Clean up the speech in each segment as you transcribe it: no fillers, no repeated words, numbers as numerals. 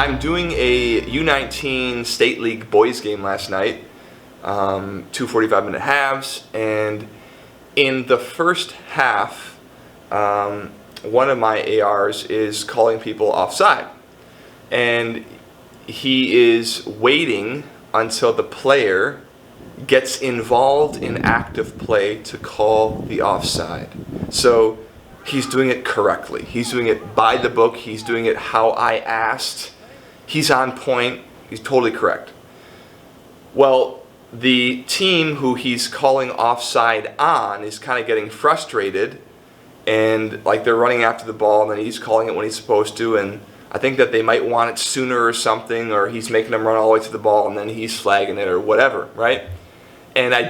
I'm doing a U19 State League boys game last night, 2 45-minute halves, and in the first half, one of my ARs is calling people offside, and he is waiting until the player gets involved in active play to call the offside. So he's doing it correctly. He's doing it by the book. He's doing it how I asked. He's on point. He's totally correct. Well, the team who he's calling offside on is kind of getting frustrated, and like they're running after the ball, and then he's calling it when he's supposed to, and I think that they might want it sooner or something, or he's making them run all the way to the ball, and then he's flagging it or whatever, right? And I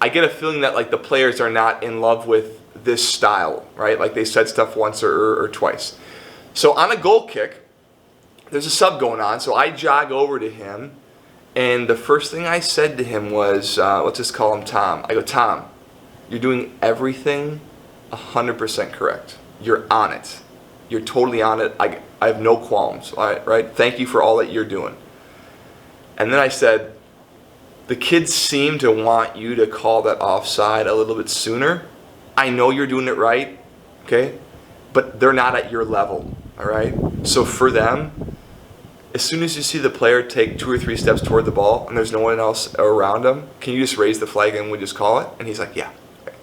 get a feeling that like the players are not in love with this style, right? Like they said stuff once or twice. So on a goal kick, there's a sub going on, so I jog over to him, and the first thing I said to him was, let's just call him Tom. I go, Tom, you're doing everything 100% correct. You're on it. You're totally on it. I have no qualms, right? Thank you for all that you're doing. And then I said, the kids seem to want you to call that offside a little bit sooner. I know you're doing it right, okay? But they're not at your level, all right? So for them, as soon as you see the player take 2 or 3 steps toward the ball and there's no one else around them, can you just raise the flag and we just call it? And he's like, yeah,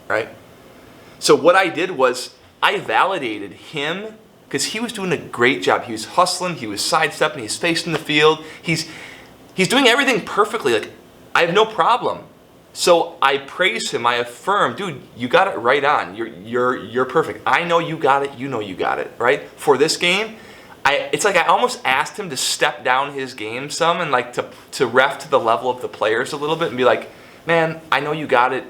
right? So what I did was I validated him because he was doing a great job. He was hustling, he was sidestepping, he's facing the field. He's doing everything perfectly. Like, I have no problem. So I praise him, I affirm, dude, you got it right on. You're perfect. I know you got it, you know you got it, right? For this game, it's like I almost asked him to step down his game some and like to ref to the level of the players a little bit and be like, man, I know you got it.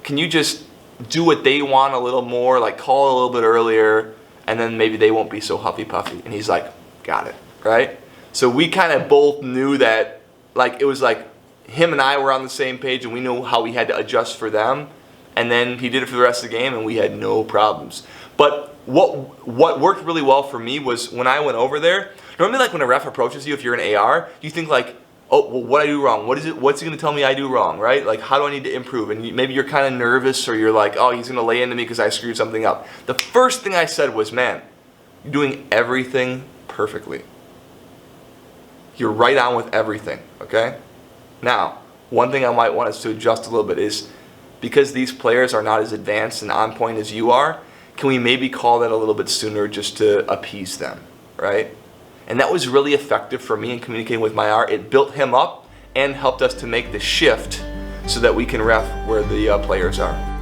Can you just do what they want a little more, like call a little bit earlier, and then maybe they won't be so huffy-puffy. And he's like, got it, right? So we kind of both knew that, like, it was like him and I were on the same page, and we knew how we had to adjust for them. And then he did it for the rest of the game, and we had no problems. But what worked really well for me was when I went over there, normally like when a ref approaches you, if you're an AR, you think like, oh, well, what I do wrong? What's he going to tell me I do wrong, right? Like, how do I need to improve? And maybe you're kind of nervous, or you're like, oh, he's going to lay into me because I screwed something up. The first thing I said was, man, you're doing everything perfectly. You're right on with everything, okay? Now, one thing I might want us to adjust a little bit is, because these players are not as advanced and on point as you are, can we maybe call that a little bit sooner just to appease them, right? And that was really effective for me in communicating with my AR. It built him up and helped us to make the shift so that we can ref where the players are.